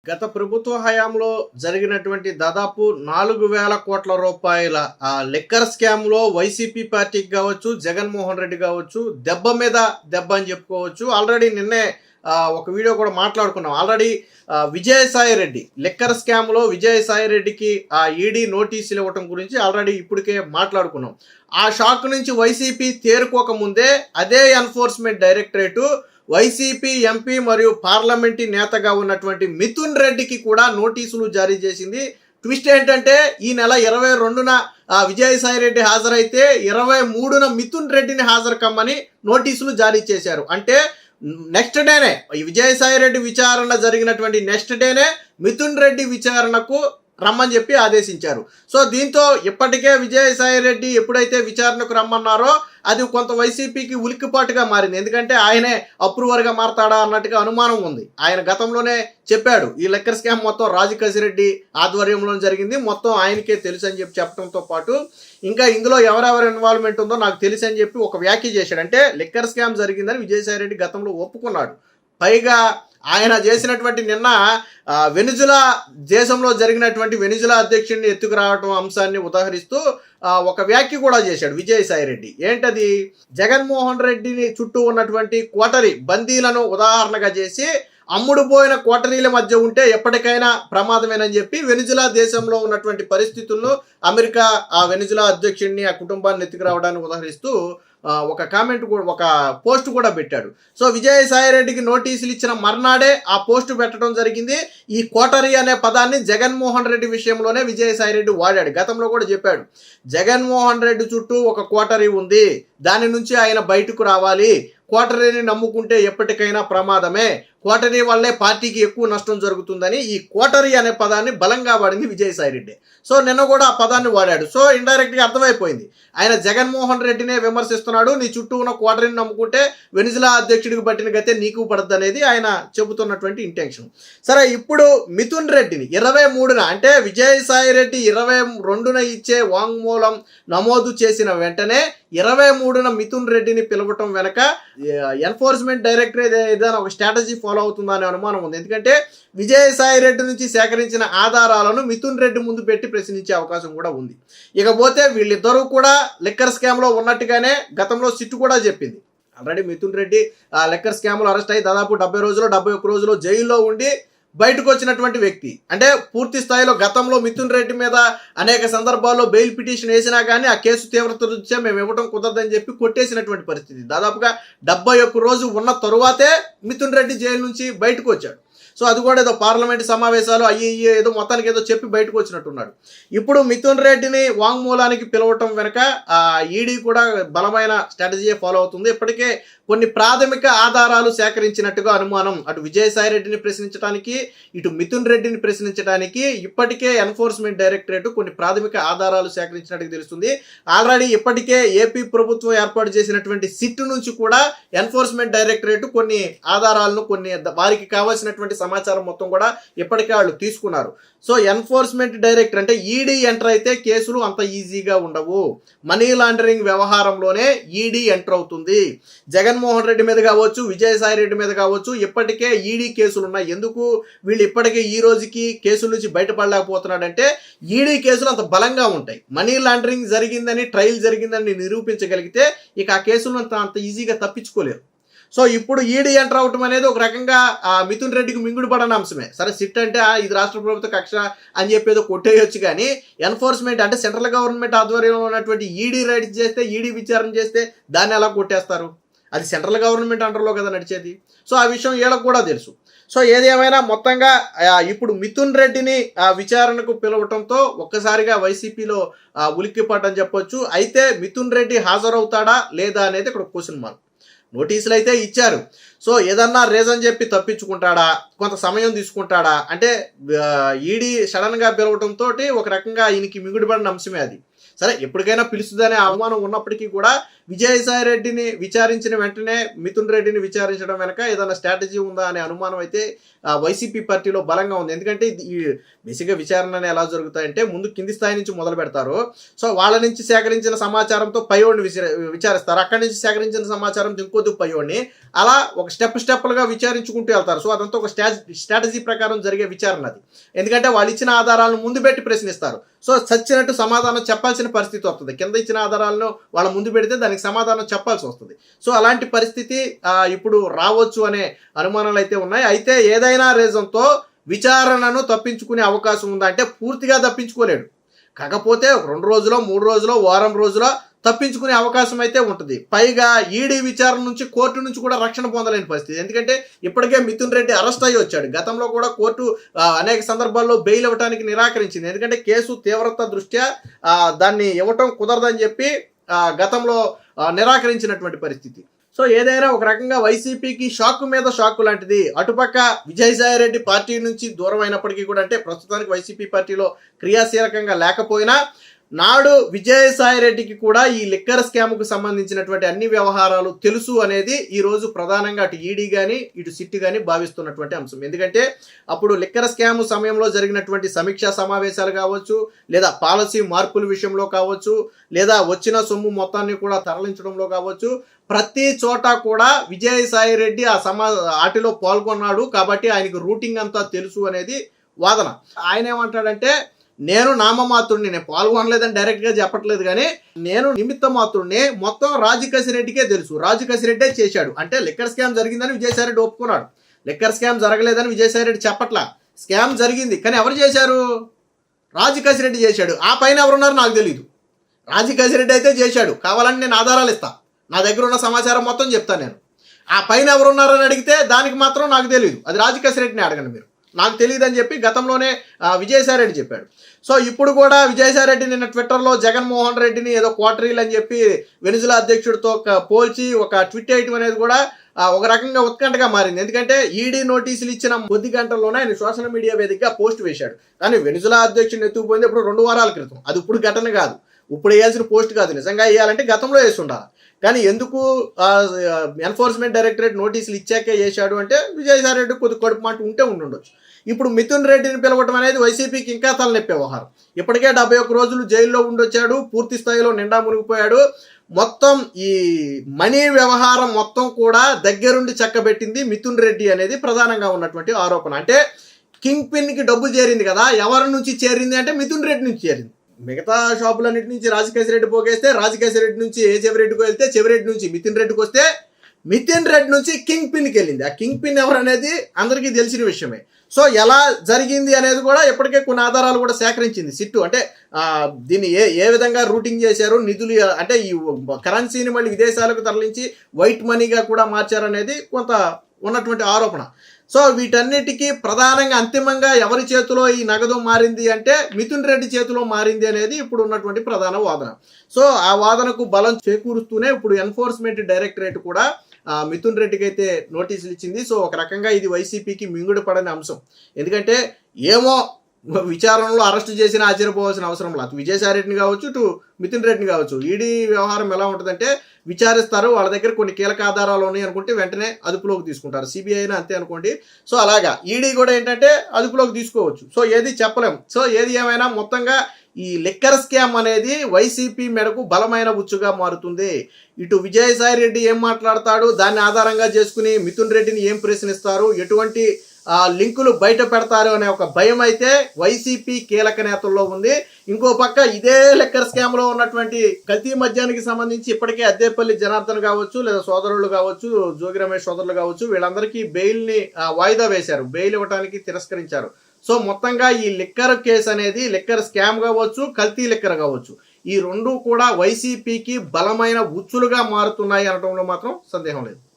గత ప్రభుత్వ హయాంలో జరిగినటువంటి దాదాపు 4,000 కోట్ల రూపాయల లిక్కర్ స్కామ్‌లో వైసీపీ పార్టీకి గావచ్చు, జగన్మోహన్ రెడ్డి గావచ్చు, దెబ్బ మీద దెబ్బ అని చెప్పుకోవచ్చు. ఆల్రెడీ నిన్నే ఒక వీడియో కూడా మాట్లాడుకున్నాం. ఆల్రెడీ విజయసాయి రెడ్డి లిక్కర్ స్కామ్‌లో విజయసాయి రెడ్డికి ఈడీ నోటీసులు ఇవ్వటం గురించి ఆల్రెడీ ఇప్పటికే మాట్లాడుకున్నాం. ఆ షాక్ నుంచి వైసీపీ తేరుకోక ముందే అదే ఎన్ఫోర్స్‌మెంట్ డైరెక్టరేటు వైసీపీ ఎంపీ మరియు పార్లమెంటరీ నేతగా ఉన్నటువంటి మిథున్ రెడ్డికి కూడా నోటీసులు జారీ చేసింది. ట్విస్ట్ ఏంటంటే ఈ నెల 22న విజయసాయి రెడ్డి హాజరైతే 23న మిథున్ రెడ్డిని హాజరు కమ్మని నోటీసులు జారీ చేశారు. అంటే నెక్స్ట్ డేనే విజయసాయి రెడ్డి విచారణ జరిగినటువంటి నెక్స్ట్ డేనే మిథున్ రెడ్డి విచారణకు రమ్మని చెప్పి ఆదేశించారు. సో దీంతో ఇప్పటికే విజయసాయి రెడ్డి ఎప్పుడైతే విచారణకు రమ్మన్నారో అది కొంత వైసీపీకి ఉలిక్కిపాటుగా మారింది. ఎందుకంటే ఆయనే అప్రూవర్గా మారతాడా అన్నట్టుగా అనుమానం ఉంది. ఆయన గతంలోనే చెప్పాడు ఈ లిక్కర్ స్కామ్ మొత్తం రాజకసిరెడ్డి ఆధ్వర్యంలో జరిగింది, మొత్తం ఆయనకే తెలుసు అని చెప్పి చెప్పడంతో పాటు ఇంకా ఇందులో ఎవరెవరి ఇన్వాల్వ్మెంట్ ఉందో నాకు తెలుసు అని చెప్పి ఒక వ్యాఖ్య చేశాడు. అంటే లిక్కర్ స్కామ్ జరిగిందని విజయసాయి రెడ్డి గతంలో ఒప్పుకున్నాడు. పైగా ఆయన చేసినటువంటి నిన్న వెనిజులా దేశంలో జరిగినటువంటి వెనిజులా అధ్యక్షుడిని ఎత్తుకురావటం అంశాన్ని ఉదాహరిస్తూ ఒక వ్యాఖ్య కూడా చేశాడు విజయసాయి రెడ్డి. ఏంటది? జగన్మోహన్ రెడ్డిని చుట్టూ ఉన్నటువంటి కోటరీ బందీలను ఉదాహరణగా చేసి అమ్ముడు పోయిన కోటరీల మధ్య ఉంటే ఎప్పటికైనా ప్రమాదమేనని చెప్పి వెనిజులా దేశంలో ఉన్నటువంటి పరిస్థితులను అమెరికా వెనిజులా అధ్యక్షుడిని ఆ కుటుంబాన్ని ఎత్తుకురావడానికి ఉదాహరిస్తూ ఒక కామెంట్ కూడా ఒక పోస్ట్ కూడా పెట్టాడు. సో విజయసాయి రెడ్డికి నోటీసులు ఇచ్చిన మర్నాడే ఆ పోస్ట్ పెట్టడం జరిగింది. ఈ కోటరీ అనే పదాన్ని జగన్మోహన్ రెడ్డి విషయంలోనే విజయసాయి రెడ్డి వాడాడు. గతంలో కూడా చెప్పాడు జగన్మోహన్ రెడ్డి చుట్టూ ఒక కోటరీ ఉంది, దాని నుంచి ఆయన బయటకు రావాలి, కోటరీని నమ్ముకుంటే ఎప్పటికైనా ప్రమాదమే, కోటరీ వల్లే పార్టీకి ఎక్కువ నష్టం జరుగుతుందని ఈ కోటరీ అనే పదాన్ని బలంగా వాడింది విజయసాయి రెడ్డి. సో నిన్న కూడా ఆ పదాన్ని వాడాడు. సో ఇండైరెక్ట్గా అర్థమైపోయింది ఆయన జగన్మోహన్ రెడ్డినే విమర్శిస్తున్నాడు, నీ చుట్టూ ఉన్న కోటరీని నమ్ముకుంటే వెనిజులా అధ్యక్షుడికి పట్టిన గతే నీకు పడద్దు అనేది ఆయన చెబుతున్నటువంటి ఇంటెన్షన్. సరే, ఇప్పుడు మిథున్ రెడ్డిని 23న అంటే విజయసాయి రెడ్డి 22న ఇచ్చే వాంగ్మూలం నమోదు చేసిన వెంటనే 23న మిథున్ రెడ్డిని పిలవటం వెనక ఎన్ఫోర్స్మెంట్ డైరెక్టరేట్ ఏదైనా ఒక స్ట్రాటజీ ఫాలో అవుతుందా అనే అనుమానం ఉంది. ఎందుకంటే విజయసాయి రెడ్డి నుంచి సేకరించిన ఆధారాలను మిథున్ రెడ్డి ముందు పెట్టి ప్రశ్నించే అవకాశం కూడా ఉంది. ఇకపోతే వీళ్ళిద్దరూ కూడా లిక్కర్ స్కామ్లో ఉన్నట్టుగానే గతంలో సిట్టు కూడా చెప్పింది. ఆల్రెడీ మిథున్ రెడ్డి లిక్కర్ స్కామ్లో అరెస్ట్ అయ్యి దాదాపు 70 రోజులు 71 రోజులు జైల్లో ఉండి బయటకు వచ్చినటువంటి వ్యక్తి. అంటే పూర్తి స్థాయిలో గతంలో మిథున్ రెడ్డి మీద అనేక సందర్భాల్లో బెయిల్ పిటిషన్ వేసినా కానీ ఆ కేసు తీవ్రత చూస్తే మేము ఇవ్వడం కుదరదని చెప్పి కొట్టేసినటువంటి పరిస్థితి. దాదాపుగా 71 రోజు ఉన్న తరువాతే మిథున్ రెడ్డి జైలు నుంచి బయటకు వచ్చాడు. సో అది కూడా ఏదో పార్లమెంట్ సమావేశాలు అయ్యి ఏదో మొత్తానికి ఏదో చెప్పి బయటకు వచ్చినట్టున్నాడు. ఇప్పుడు మిథున్ రెడ్డిని వాంగ్మూలానికి పిలవటం వెనక ఈడీ కూడా బలమైన స్ట్రాటజీ ఫాలో అవుతుంది. ఇప్పటికే కొన్ని ప్రాథమిక ఆధారాలు సేకరించినట్టుగా అనుమానం. అటు విజయసాయి రెడ్డిని ప్రశ్నించడానికి, ఇటు మిథున్ రెడ్డిని ప్రశ్నించడానికి ఇప్పటికే ఎన్ఫోర్స్మెంట్ డైరెక్టరేట్ కొన్ని ప్రాథమిక ఆధారాలు సేకరించినట్టుగా తెలుస్తుంది. ఆల్రెడీ ఇప్పటికే ఏపీ ప్రభుత్వం ఏర్పాటు చేసినటువంటి సిట్ నుంచి కూడా ఎన్ఫోర్స్మెంట్ డైరెక్టరేట్ కొన్ని ఆధారాలను, కొన్ని వారికి కావాల్సినటువంటి సమాచారం మొత్తం కూడా ఇప్పటికే వాళ్ళు తీసుకున్నారు. సో ఎన్ఫోర్స్మెంట్ డైరెక్టర్ అంటే ఈడీ ఎంటర్ అయితే కేసులు అంత ఈజీగా ఉండవు. మనీ లాండరింగ్ వ్యవహారంలోనే ఈడీ ఎంటర్ అవుతుంది. జగన్మోహన్ రెడ్డి మీద కావచ్చు, విజయసాయి రెడ్డి మీద కావచ్చు ఇప్పటికే ఈడీ కేసులు ఉన్నాయి. ఎందుకు వీళ్ళు ఇప్పటికే ఈ రోజుకి కేసుల నుంచి బయటపడలేకపోతున్నాడంటే ఈడీ కేసులు అంత బలంగా ఉంటాయి. మనీ లాండరింగ్ జరిగిందని, ట్రయల్ జరిగిందని నిరూపించగలిగితే ఇక ఆ కేసులను అంత ఈజీగా తప్పించుకోలేరు. సో ఇప్పుడు ఈడీ ఎంటర్ అవటం అనేది ఒక రకంగా మిథున్ రెడ్డికి మింగుడు పడని అంశమే. సరే, సిట్ అంటే ఇది రాష్ట్ర ప్రభుత్వ కక్ష అని చెప్పేదో కొట్టేయొచ్చు, కానీ ఎన్ఫోర్స్మెంట్ అంటే సెంట్రల్ గవర్నమెంట్ ఆధ్వర్యంలో ఉన్నటువంటి ఈడీ రైడ్స్ చేస్తే, ఈడీ విచారణ చేస్తే దాన్ని ఎలా కొట్టేస్తారు? అది సెంట్రల్ గవర్నమెంట్ అండర్లో కదా నడిచేది. సో ఆ విషయం వీళ్ళకు కూడా తెలుసు. సో ఏదేమైనా మొత్తంగా ఇప్పుడు మిథున్ రెడ్డిని విచారణకు పిలవటంతో ఒక్కసారిగా వైసీపీలో ఉలిక్కిపడ్డని చెప్పొచ్చు. అయితే మిథున్ రెడ్డి హాజరవుతాడా లేదా అనేది ఇక్కడ క్వశ్చన్ మార్క్. నోటీసులు అయితే ఇచ్చారు. సో ఏదన్నా రీజన్ చెప్పి తప్పించుకుంటాడా, కొంత సమయం తీసుకుంటాడా అంటే ఈడీ సడన్గా పిలవటంతో ఒక రకంగా ఈయనకి మిగుడుపడిన అంశమే అది. సరే, ఎప్పటికైనా పిలుస్తుందనే అవమానం ఉన్నప్పటికీ కూడా విజయసాయి రెడ్డిని విచారించిన వెంటనే మిథున్ రెడ్డిని విచారించడం వెనక ఏదైనా స్ట్రాటజీ ఉందా అనే అనుమానం అయితే వైసీపీ పార్టీలో బలంగా ఉంది. ఎందుకంటే ఈ బేసిక్గా విచారణలు ఎలా జరుగుతాయంటే ముందు కింది స్థాయి నుంచి మొదలు పెడతారు. సో వాళ్ళ నుంచి సేకరించిన సమాచారంతో పైవాడిని విచారిస్తారు. అక్కడి నుంచి సేకరించిన సమాచారంతో ఇంకొద్దు పైవాడిని, అలా ఒక స్టెప్లుగా విచారించుకుంటూ వెళ్తారు. సో అదంతా ఒక స్ట్రాటజీ ప్రకారం జరిగే విచారణ అది. ఎందుకంటే వాళ్ళు ఇచ్చిన ఆధారాలను ముందు పెట్టి ప్రశ్నిస్తారు. సో చచ్చినట్టు సమాధానం చెప్పాల్సిన పరిస్థితి వస్తుంది. కింద ఇచ్చిన ఆధారాలను వాళ్ళ ముందు పెడితే దానికి సమాధానం చెప్పాల్సి వస్తుంది. సో అలాంటి పరిస్థితి ఇప్పుడు రావచ్చు అనే అనుమానాలు అయితే ఉన్నాయి. అయితే ఏదైనా రీజన్తో విచారణను తప్పించుకునే అవకాశం ఉందా అంటే పూర్తిగా తప్పించుకోలేడు. కాకపోతే 2 రోజులో 3 రోజులో వారం రోజులో తప్పించుకునే అవకాశం అయితే ఉంటుంది. పైగా ఈడీ విచారణ నుంచి కోర్టు నుంచి కూడా రక్షణ పొందలేని పరిస్థితి. ఎందుకంటే ఇప్పటికే మిథున్ రెడ్డి అరెస్ట్ అయ్యి వచ్చాడు. గతంలో కూడా కోర్టు అనేక సందర్భాల్లో బెయిల్ ఇవ్వడానికి నిరాకరించింది. ఎందుకంటే కేసు తీవ్రత దృష్ట్యా దాన్ని ఇవ్వటం కుదరదని చెప్పి గతంలో నిరాకరించినటువంటి పరిస్థితి. సో ఏదైనా ఒక రకంగా వైసీపీకి షాక్ మీద షాక్ లాంటిది. అటుపక్క విజయసాయి రెడ్డి పార్టీ నుంచి దూరం అయినప్పటికీ కూడా, అంటే ప్రస్తుతానికి వైసీపీ పార్టీలో క్రియాశీలకంగా లేకపోయినా, నాడు విజయసాయి రెడ్డికి కూడా ఈ లిక్కర్ స్కామ్కు సంబంధించినటువంటి అన్ని వ్యవహారాలు తెలుసు అనేది ఈ రోజు ప్రధానంగా అటు ఈడీ కానీ ఇటు సిట్ కానీ భావిస్తున్నటువంటి అంశం. ఎందుకంటే అప్పుడు లిక్కర్ స్కామ్ సమయంలో జరిగినటువంటి సమీక్షా సమావేశాలు కావచ్చు, లేదా పాలసీ మార్పుల విషయంలో కావచ్చు, లేదా వచ్చిన సొమ్ము మొత్తాన్ని కూడా తరలించడంలో కావచ్చు, ప్రతి చోట కూడా విజయసాయి రెడ్డి వాటిలో పాల్గొన్నాడు కాబట్టి ఆయనకు రూటింగ్ అంతా తెలుసు అనేది వాదన. ఆయన ఏమంటాడంటే, నేను నామమాత్రుడిని, నేను పాల్గొనలేదని డైరెక్ట్గా చెప్పట్లేదు, కానీ నేను నిమిత్త మాత్రుడిని, మొత్తం రాజకసిరెడ్డికే తెలుసు, రాజకసిరెడ్డే చేశాడు. అంటే లిక్కర్ స్కామ్ జరిగిందని విజయసాయి రెడ్డి ఒప్పుకున్నాడు. లిక్కర్ స్కామ్ జరగలేదని విజయసాయి రెడ్డి చెప్పట్లా. స్కామ్ జరిగింది, కానీ ఎవరు చేశారు? రాజకసిరెడ్డి చేశాడు. ఆ పైన ఎవరున్నారు నాకు తెలియదు. రాజకసిరెడ్డి అయితే చేశాడు. కావాలని నేను ఆధారాలు ఇస్తా, నా దగ్గర ఉన్న సమాచారం మొత్తం చెప్తాను నేను. ఆ పైన ఎవరున్నారని అడిగితే దానికి మాత్రం నాకు తెలియదు, అది రాజకసిరెడ్డిని అడగండి మీరు, నాకు తెలియదు అని చెప్పి గతంలోనే విజయసాయి రెడ్డి చెప్పాడు. సో ఇప్పుడు కూడా విజయసాయి రెడ్డి నిన్న ట్విట్టర్లో జగన్మోహన్ రెడ్డిని ఏదో క్వార్టరీలు అని చెప్పి వెనిజులా అధ్యక్షుడితో పోల్చి ఒక ట్వీట్ వేయటం అనేది కూడా ఒక రకంగా ఉత్కంఠగా మారింది. ఎందుకంటే ఈడీ నోటీసులు ఇచ్చిన కొద్ది గంటల్లోనే ఆయన సోషల్ మీడియా వేదికగా పోస్ట్ వేశాడు. కానీ వెనిజులా అధ్యక్షుడిని ఎత్తుకుపోయింది ఇప్పుడు 2 వారాల క్రితం. అది ఇప్పుడు ఘటన కాదు, ఇప్పుడు వేయాల్సిన పోస్ట్ కాదు. నిజంగా వేయాలంటే గతంలో వేసి ఉండాలి. కానీ ఎందుకు ఎన్ఫోర్స్మెంట్ డైరెక్టరేట్ నోటీసులు ఇచ్చాకే చేశాడు అంటే విజయసాయి రెడ్డి కొద్ది కడుపు మాట ఉంటే ఉండొచ్చు. ఇప్పుడు మిథున్ రెడ్డిని పిలవటం అనేది వైసీపీకి ఇంకా తలనొప్పే వ్యవహారం. ఇప్పటికే 71 రోజులు జైల్లో ఉండొచ్చాడు, పూర్తి స్థాయిలో నిండా మునిగిపోయాడు. మొత్తం ఈ మనీ వ్యవహారం మొత్తం కూడా దగ్గరుండి చక్కబెట్టింది మిథున్ రెడ్డి అనేది ప్రధానంగా ఉన్నటువంటి ఆరోపణ. అంటే కింగ్ పిన్కి డబ్బు చేరింది కదా, ఎవరి నుంచి చేరింది అంటే మిథున్ రెడ్డి నుంచి చేరింది. మిగతా షాపులన్నింటి నుంచి రాజకేశ్వర రెడ్డి పోగేస్తే, రాజకేశ్వర రెడ్డి నుంచి చెవిరెడ్డికి వెళ్తే, చెవిరెడ్డి నుంచి మిథున్ రెడ్డికి వస్తే, మిథున్ రెడ్డి నుంచి కింగ్ పిన్కి వెళ్ళింది. ఆ కింగ్ పిన్ ఎవరు అనేది అందరికీ తెలిసిన విషయమే. సో ఎలా జరిగింది అనేది కూడా ఇప్పటికే కొన్ని ఆధారాలు కూడా సేకరించింది సిట్టు. అంటే దీన్ని ఏ విధంగా రూటింగ్ చేశారు, నిధులు అంటే ఈ కరెన్సీని మళ్ళీ విదేశాలకు తరలించి వైట్ మనీగా కూడా మార్చారనేది కొంత ఉన్నటువంటి ఆరోపణ. సో వీటన్నిటికీ ప్రధానంగా అంతిమంగా ఎవరి చేతిలో ఈ నగదు మారింది అంటే మిథున్ రెడ్డి చేతిలో మారింది అనేది ఇప్పుడు ఉన్నటువంటి ప్రధాన వాదన. సో ఆ వాదనకు బలం చేకూరుస్తూనే ఇప్పుడు ఎన్ఫోర్స్మెంట్ డైరెక్టరేట్ కూడా మిథున్ రెడ్డికి అయితే నోటీసులు ఇచ్చింది. సో ఒక రకంగా ఇది వైసీపీకి మింగుడు పడని అంశం. ఎందుకంటే ఏమో విచారణలో అరెస్ట్ చేసిన ఆశ్చర్యపోవాల్సిన అవసరం లేదు. విజయసాయి రెడ్డిని కావచ్చు, ఇటు మిథున్ రెడ్డిని కావచ్చు. ఈడీ వ్యవహారం ఎలా ఉంటుందంటే విచారిస్తారు, వాళ్ళ దగ్గర కొన్ని కీలక ఆధారాలు ఉన్నాయి అనుకుంటే వెంటనే అదుపులోకి తీసుకుంటారు. సిబిఐ అయినా అంతే అనుకోండి. సో అలాగా ఈడీ కూడా ఏంటంటే అదుపులోకి తీసుకోవచ్చు. సో ఏది చెప్పలేం. సో ఏది ఏమైనా మొత్తంగా ఈ లిక్కర్ స్కామ్ అనేది వైసీపీ మేరకు బలమైన ఉచ్చుగా మారుతుంది. ఇటు విజయసాయి రెడ్డి ఏం మాట్లాడతాడు, దాన్ని ఆధారంగా చేసుకుని మిథున్ రెడ్డిని ఏం ప్రశ్నిస్తారు, ఎటువంటి లింకులు బయట పెడతారు అనే ఒక భయం అయితే వైసీపీ కీలక నేతల్లో ఉంది. ఇంకో పక్క ఇదే లిక్కర్ స్కామ్ లో ఉన్నటువంటి కల్తీ మద్యానికి సంబంధించి ఇప్పటికే అద్దేపల్లి జనార్దన్ కావచ్చు, లేదా సోదరులు కావచ్చు, జోగి రమేష్ సోదరులు కావచ్చు, వీళ్ళందరికీ బెయిల్ ని వాయిదా వేశారు, బెయిల్ ఇవ్వడానికి తిరస్కరించారు. సో మొత్తంగా ఈ లిక్కర్ కేసు అనేది లిక్కర్ స్కామ్ కావచ్చు, కల్తీ లిక్కర్ కావచ్చు, ఈ రెండు కూడా వైసీపీకి బలమైన ఉచ్చులుగా మారుతున్నాయి అనడంలో మాత్రం సందేహం లేదు.